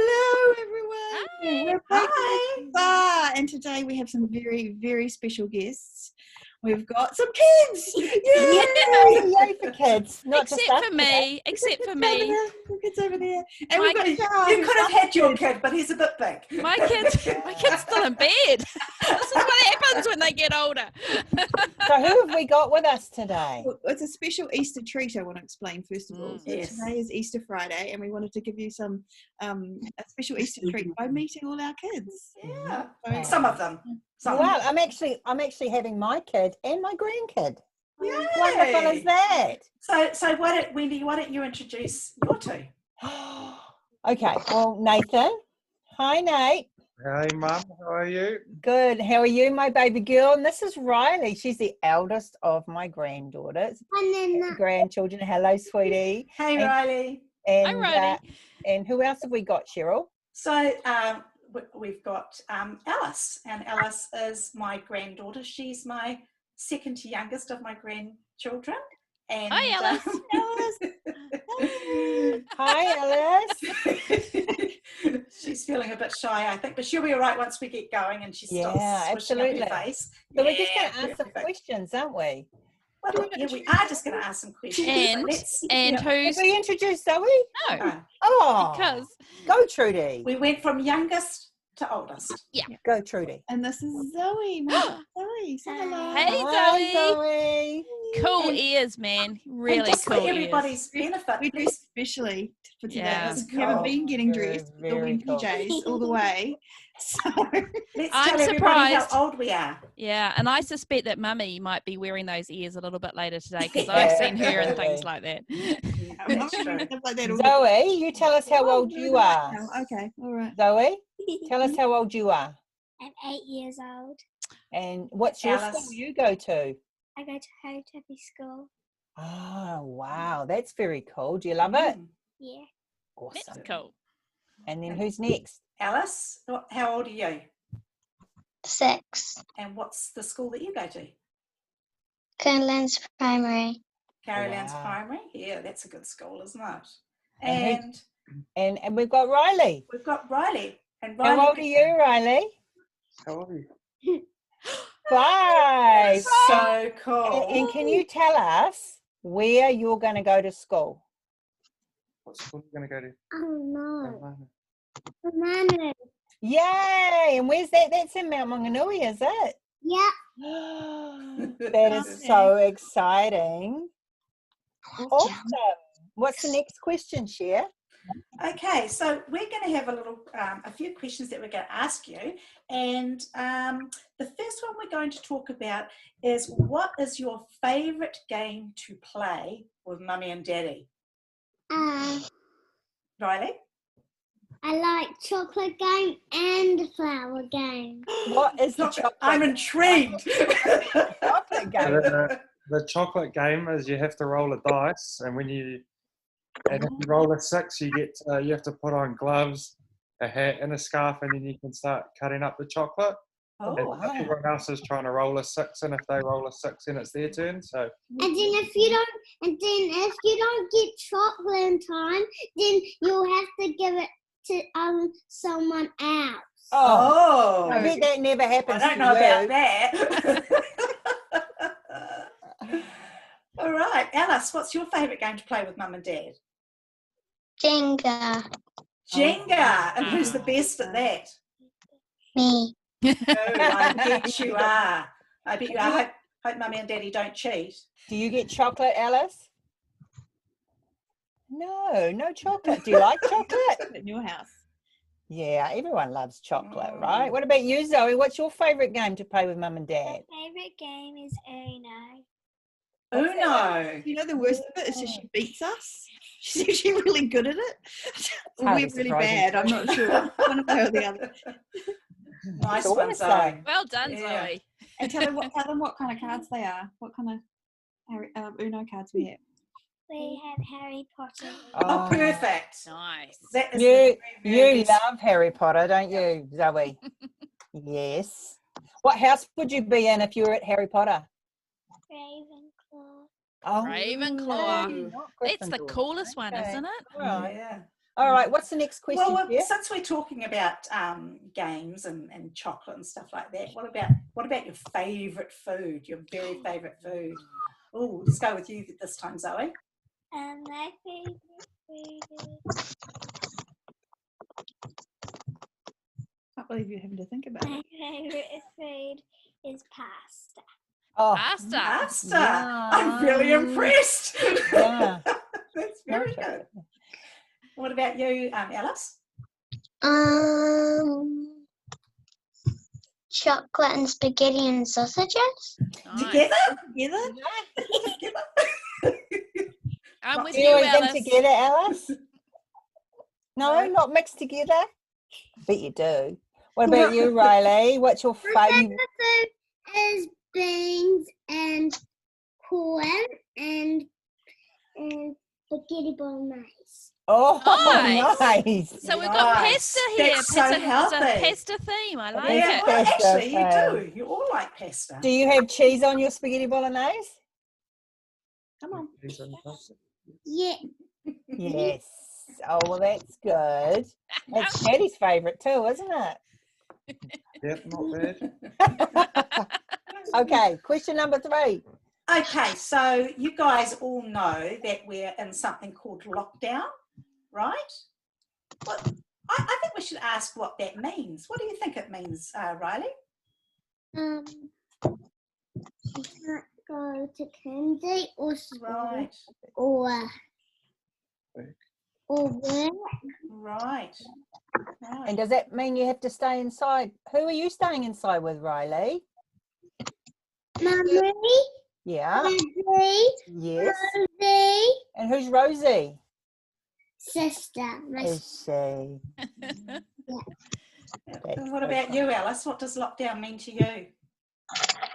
Hello, everyone. We're back Hi. in bar, and today we have some very, very special guests. We've got some kids. Yay! Yay for kids, not Except just us for me. Except for Over me. there. The kids over there. And My we've got kid- Charles. You could have had your kid, but he's a bit big. My kid's still in bed. This is what happens when they get older. So who have we got with us today? Well, it's a special Easter treat I want to explain first of all. So Yes. today is Easter Friday, and we wanted to give you some a special Easter treat by meeting all our kids. Yeah, So- some of them. Some. Well, I'm actually having my kid and my grandkid. Yay. What wonderful is that? So Wendy, why don't you introduce your two? Okay, well, Nathan. Hi, Nate. Hey, Mum, how are you? Good. How are you, my baby girl? And this is Riley. She's the eldest of my granddaughters. Grandchildren. Hello, sweetie. Hey, And- Riley. And, Hi, Riley. And who else have we got, Cheryl? So we've got Alice, and Alice is my granddaughter. She's my second to youngest of my grandchildren. And, Hi, Alice. Hi, Alice. She's feeling a bit shy, I think, but she'll be all right once we get going and she stops Yeah, swishing up absolutely. her face. So we're just going to ask some perfect. questions, aren't we? Well, yeah, we are just going to ask some questions. And Did who's we introduce Zoe? no? Oh, Because go Trudy. we went from youngest to oldest. Go Trudy. And this is Zoe. My Zoe. Say hello. Hey, Hi, Zoe. Zoe. Cool And- ears, man. And Really just cool for everybody's We benefit, dressed especially for today. Yeah. because we haven't Cool. been getting Very, dressed. We're all very in cool. PJs all the way. So let's I'm tell everybody surprised. how old we are. Yeah, and I suspect that Mummy might be wearing those ears a little bit later today because I've seen her and things like that. I'm not doing stuff like that all the Zoe, you tell us how old you are. time. Okay, all right. Zoe, tell us how old you are. I'm 8 years old. And what's your Alice. school you go to? I go to Hotopi School. Oh, wow. That's very cool. Do you love it? Yeah. That's Awesome. cool. And then who's next? Alice, how old are you? 6. And what's the school that you go to? Conlands Primary. Carolines Wow. Primary. Yeah, that's a good school, isn't it? And And And we've got Riley. we've got Riley. And Riley, How old are you, Riley? How are you? 5. So cool. And can you tell us where you're going to go to school? What school are you going to go to? Oh no. Oh, Banana. Yay! And where's that? That's in Mount Maunganui, is it? Yeah. That is so exciting. Awesome. What's the next question, Cher? Okay, so we're going to have a few questions that we're going to ask you. And the first one we're going to talk about is, what is your favourite game to play with Mummy and Daddy? Riley? I like chocolate game and flower game. What is the chocolate? I'm intrigued. chocolate game. The chocolate game is you have to roll a dice, and if you roll a 6, you have to put on gloves, a hat, and a scarf, and then you can start cutting up the chocolate. Oh, And wow. everyone else is trying to roll a 6, and if they roll a 6, then it's their turn. So And then if you don't get chocolate in time, then you'll have to give it to someone else. Oh, oh. I bet that never I happens don't to know you. about that. All right, Alice, what's your favourite game to play with Mum and Dad? Jenga. Jenga. And who's the best at that? Me. Oh, I bet you are. I bet you are. Hope Mummy and Daddy don't cheat. Do you get chocolate, Alice? No chocolate. Do you like chocolate? In your house. Yeah, everyone loves chocolate, right? What about you, Zoe? What's your favourite game to play with Mum and Dad? My favorite game is Uno. Uno. You know, the worst of it is that she beats us. She's actually really good at it. hardly We're really surprising. bad. I'm not sure. One way or the other. Nice So one, awesome. Zoe. Well done, Yeah. Zoe. And tell them what kind of cards they are. What kind of Uno cards we have. We have Harry Potter. Oh, perfect. Nice. That is You, the very you best. love Harry Potter, don't you, Zoe? Yes. What house would you be in if you were at Harry Potter? Ravenclaw. Oh, Ravenclaw. not It's the Gryffindor. coolest one, Okay. isn't it? Right. Yeah. All right, what's the next question? Well, Jeff? since we're talking about games and chocolate and stuff like that, what about your favourite food? Your very favourite food? Oh, let's go with you this time, Zoe. My favorite food is I can't believe you're having to think about it. my favorite food is pasta. Oh, Pasta. Pasta. I'm really Yum. impressed. Yeah. That's very good. What about you, Alice? Chocolate and spaghetti and sausages. Nice. Together? Together? Together? I'm with Do you, you eat them Alice. together, Alice? No, No. not mixed together. But you do. What about you, Riley? What's your My favourite? favorite food is beans and corn and spaghetti bolognese. Oh, Nice. nice. So we've got Nice. pasta here. That's so It's a healthy. pasta theme. I like Yeah, it. well, Pasta, actually, you okay. do. You all like pasta. Do you have cheese on your spaghetti bolognese? Come on. Cheese on the pasta. Yeah. Yes. Oh, well, that's good. That's Daddy's favourite too, isn't it? Yep, not bad. Okay, question number 3. Okay, so you guys all know that we're in something called lockdown, right? Well, I think we should ask what that means. What do you think it means, Riley? You can't go to candy or school Right, or Work. work. right. And does that mean you have to stay inside? Who are you staying inside with, Riley? Mummy, Yeah. Daddy, Yes. Rosie, And who's Rosie? sister. My Is she? And what about you, Alice? What does lockdown mean to you?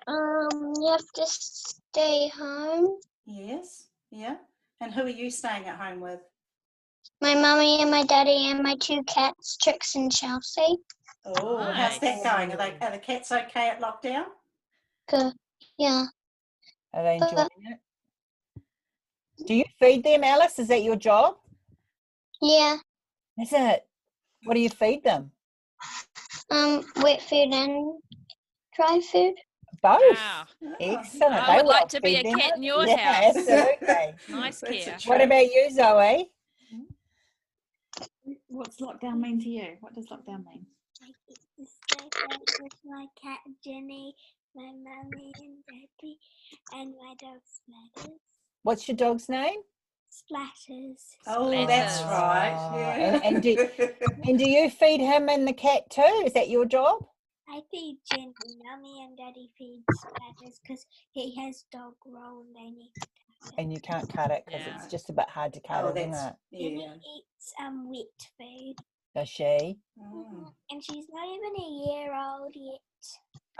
You have to stay home. Yes, yeah. And who are you staying at home with? My mummy and my daddy and my 2 cats, Trix and Chelsea. Oh, how's that Nice. going? Are the cats okay at lockdown? Good. Yeah. Are they enjoying it? Do you feed them, Alice? Is that your job? Yeah. Is it? What do you feed them? Wet food and dry food. Both. Wow. Excellent. I They would like well to be a feed them. cat in your Yeah, house. absolutely. Nice That's a care. What treat. about you, Zoe? What's lockdown mean to you? What does lockdown mean? I get to stay home with my cat Jenny, my mummy and daddy, and my dog Splatters. What's your dog's name? Splatters. Oh, that's Splatters. right. Oh, Yeah. and do you feed him and the cat too? Is that your job? I feed Jenny. Mummy and daddy feed Splatters because he has dog roll and they need to cut it. And you can't cut it because Yeah. it's just a bit hard to cut, Oh, isn't that's it? Jenny yeah. eats wet food. Does she? Mm. And she's not even a year old yet.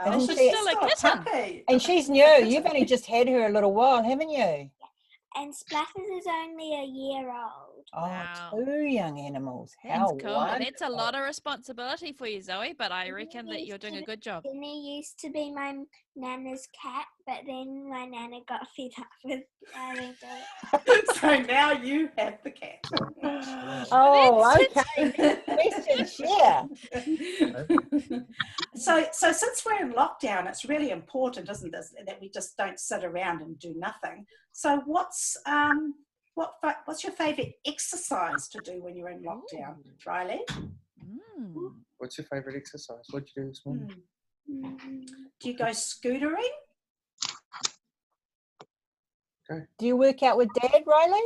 Oh, Isn't so she she's still a still kitten? puppy. And she's new. You've only just had her a little while, haven't you? And Splatters is only a year old. Oh, Wow. 2 young animals. That's How cool. wonderful. That's a lot of responsibility for you, Zoe, but I reckon that you're doing a good job. Jenny used to be my nana's cat, but then my nana got fed up with having to. So now you have the cat. Oh, okay. Question, share. So since we're in lockdown, it's really important, isn't it, that we just don't sit around and do nothing. So what's your favourite exercise to do when you're in lockdown, Riley? Mm. What's your favourite exercise? What did you do this morning? Do you go scootering? Do you work out with Dad, Riley?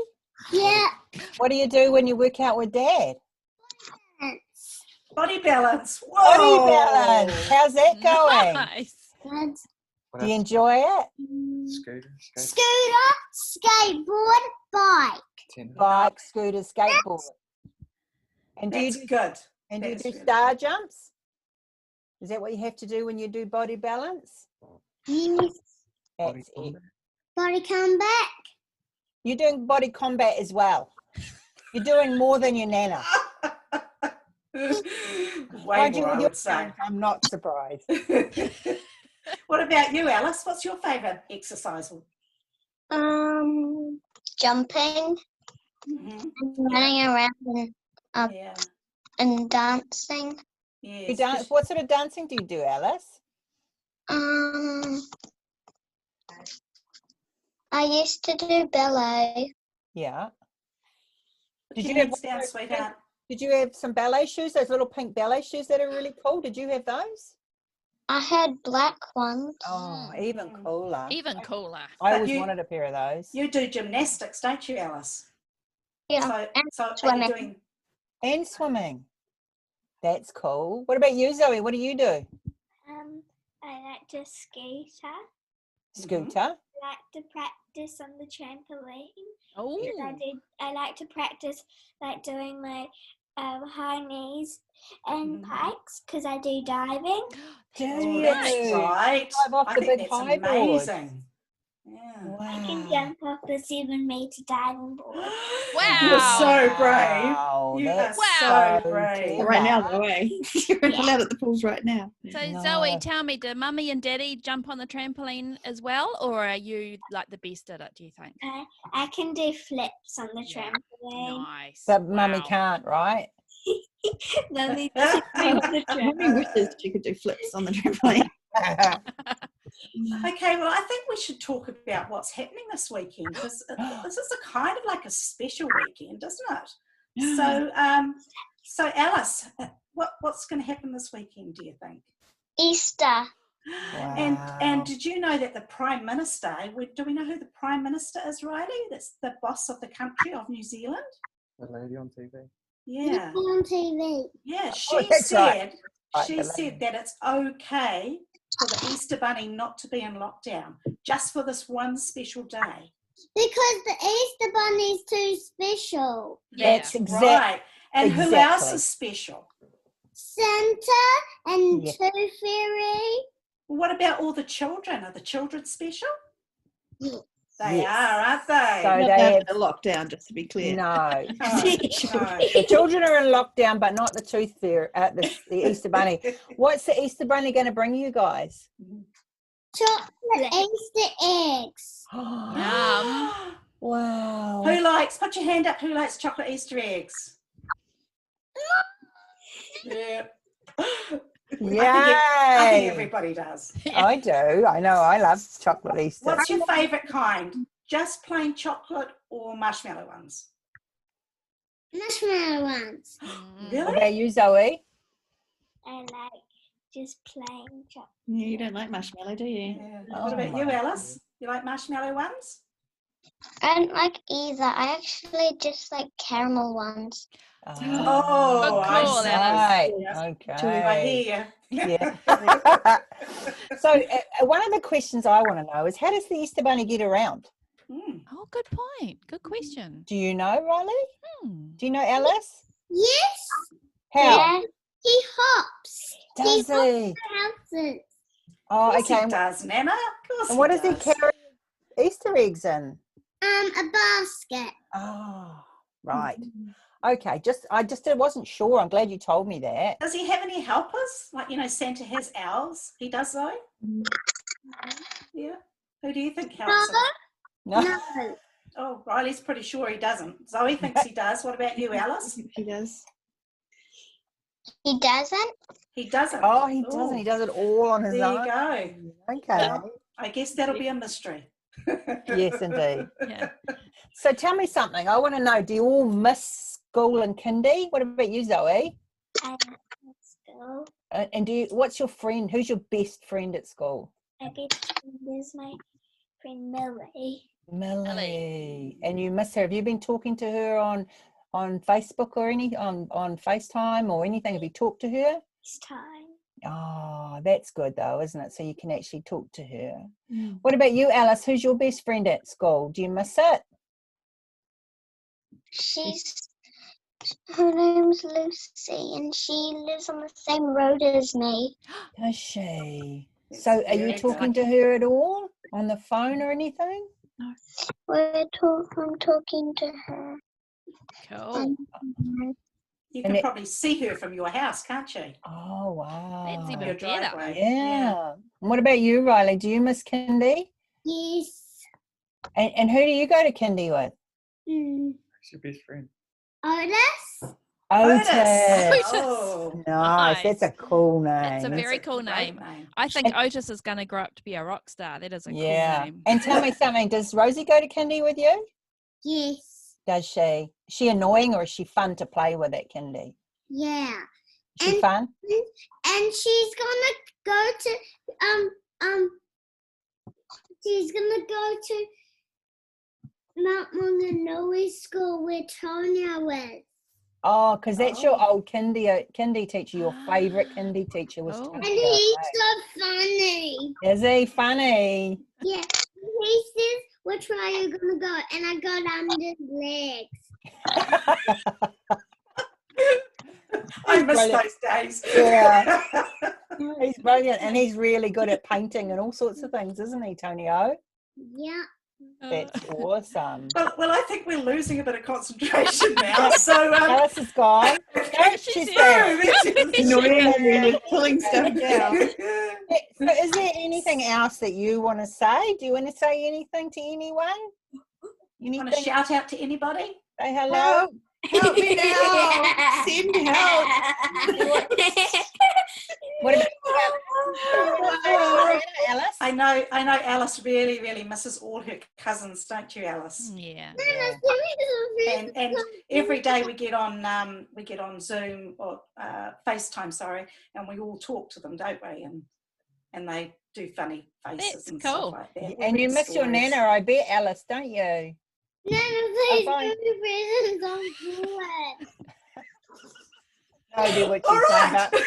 Yeah. What do you do when you work out with Dad? Body balance. Body Whoa! balance. How's that going? Nice. That's What Do you else? enjoy it? Scooter, skate, scooter, skateboard, bike. tennis. Bike, scooter, skateboard. And do you That's do, good. and do you That's do really star jumps? Is that what you have to do when you do body balance? Yes. Body That's it. combat. Body come back. You're doing body combat as well. You're doing more than your nana. Way Mind you, more, I with your would say. parents, I'm not surprised. What about you, Alice? What's your favourite exercise? Jumping Mhm. and running around and Yeah. and dancing. You Yes. dance. What sort of dancing do you do, Alice? I used to do ballet. Yeah. Put your you have hands down, sweetheart. Did you have some ballet shoes? Those little pink ballet shoes that are really cool. Did you have those? I had black ones. Oh, even cooler. Even cooler. I But always you- wanted a pair of those. You do gymnastics, don't you, Alice? Yeah, So, are you swimming. doing? And swimming. That's cool. What about you, Zoe? What do you do? I like to skate. Scooter. I like to practice on the trampoline. Oh, I like to practice like doing my high knees and pikes because I do diving. Do Oh, you? that's right. Dive off I the think big that's high boards. amazing. Yeah. I can Wow. jump off the 7-meter diving board. You're so brave. Wow, You are that's so so brave. clever. Right now, though, eh? You're allowed at the pools right now. so No. Zoe, tell me, do Mummy and Daddy jump on the trampoline as well, or are you like the best at it? Do you think? I can do flips on the trampoline. Nice. But Mummy Wow. can't, right? Mummy doesn't do the Mummy wishes she could do flips on the trampoline. Okay, well, I think we should talk about what's happening this weekend because this is a kind of like a special weekend, isn't it? So Alice, what's going to happen this weekend? Do you think? Easter. Wow. And did you know that the Prime Minister? Do we know who the Prime Minister is, Riley? That's the boss of the country of New Zealand. The lady on TV. Yeah, On TV. yeah. Oh, that's right. She the said lady. that it's okay for the Easter Bunny not to be in lockdown, just for this one special day. Because the Easter Bunny's too special. That's Right. And who else exactly. is special? Santa and Yeah. Tooth Fairy. What about all the children? Are the children special? Yes. They Yes. are, aren't they? So Not they that have a lockdown, just to be clear. no. No, no. The children are in lockdown, but not the tooth fairy. The Easter Bunny. What's the Easter Bunny going to bring you guys? Chocolate Easter eggs. Yum. Wow. Who likes, put your hand up, who likes chocolate Easter eggs? Yeah. Yay! I think everybody does. I do. I know. I love chocolate Easter. What's your favourite kind? Just plain chocolate or marshmallow ones? Marshmallow ones. Mm. Really? What about you, Zoe? I like just plain chocolate. Yeah, you don't like marshmallow, do you? Yeah. Oh What about my you, Alice? You like marshmallow ones? I don't like either. I actually just like caramel ones. Oh, I cool, see. right. Yes. Okay. I hear you. Yeah. So one of the questions I want to know is, how does the Easter Bunny get around? Mm. Oh, good point. Good question. Do you know, Riley? Hmm. Do you know, Alice? Yes. How Yeah. He hops. does he? Houses. Oh, Of course okay. he does, Nana. Of course And what does he does. carry Easter eggs in? A basket. Oh, right. Okay. I wasn't sure. I'm glad you told me that. Does he have any helpers? Like, Santa has owls. He does, though? Yeah. Who do you think helps him? No. No. Oh, Riley's pretty sure he doesn't. Zoe thinks he does. What about you, I Alice? think he does. He doesn't. He doesn't. Oh, he doesn't. He does it all on his There you own. go. Okay. Well, I guess that'll be a mystery. Yes, indeed. Yeah. So tell me something. I want to know, do you all miss school and kindy? What about you, Zoe? I like school. And what's your friend? Who's your best friend at school? My best friend is my friend Millie. Millie. And you miss her. Have you been talking to her on Facebook or on FaceTime or anything? Have you talked to her? This time. Oh, that's good though, isn't it? So you can actually talk to her. Mm. What about you, Alice? Who's your best friend at school? Do you miss it? Her name's Lucy, and she lives on the same road as me. Does she? That's So are you very talking to her at all on the phone or anything? I'm talking to her. Cool. You And can it- probably see her from your house, can't you? Oh, wow. That's Your even better. driveway. Yeah. And what about you, Riley? Do you miss kindy? Yes. And who do you go to kindy with? Who's your best friend? Otis. Otis. Otis. Otis. Oh, Nice. That's a Nice. cool name. It's a that's very a cool great name. I think Otis is going to grow up to be a rock star. That is a cool name. And tell me something. Does Rosie go to kindy with you? Yes. Does she? Is she annoying or is she fun to play with at kindy? Yeah. Is she And- fun? And she's gonna go to she's gonna go to Mount Maunganui School where Tonya was. Oh, because that's your Oh. old kindy teacher. Your favourite kindy teacher was Oh. And Tony. he's so funny. Is he funny? Yeah. He says, which way are you gonna go? And I got under his legs. I miss brilliant. those days. Yeah. He's brilliant, and he's really good at painting and all sorts of things, isn't he, Tony O? Yeah. That's awesome. Well, I think we're losing a bit of concentration now. So, Alice is gone. No, she's there. Annoyingly pulling stuff down. So is there anything else that you want to say? Do you want to say anything to anyone? Want Anything? to shout out to anybody? Say hello. Help. Help me now. Send help. What about Alice? I know Alice really, really misses all her cousins, don't you, Alice? Yeah. And every day we get on Zoom or FaceTime, sorry, and we all talk to them, don't we? And they do funny faces That's and cool. stuff like that. We And you read miss your stories. nana, I bet, Alice, don't you? Nana, please fine. give me presents on board. No idea what All she's saying, right. but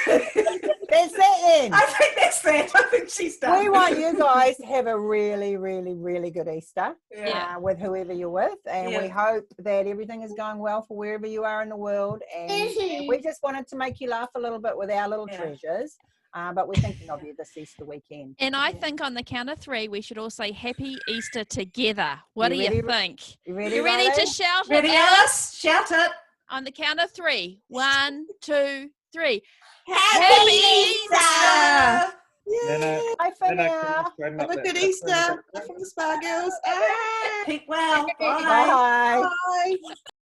that's that then. I think that's that. I think she's done. We want you guys to have a really, really, really good Easter Yeah. with whoever you're with, and we Yeah. hope that everything is going well for wherever you are in the world. And we just wanted to make you laugh a little bit with our little Yeah. treasures, but we're thinking of you this Easter weekend. And I think on the count of 3, we should all say Happy Easter together. What do You you ready, think? You ready? You ready to Riley? shout Ready, it, Alice? Alice? Shout it. On the count of 3. 1, 2, 3. Happy Easter! Yay. Bye for now. Have a good Easter. From the Spa Girls. Ah. Keep well. Bye. Bye. Bye.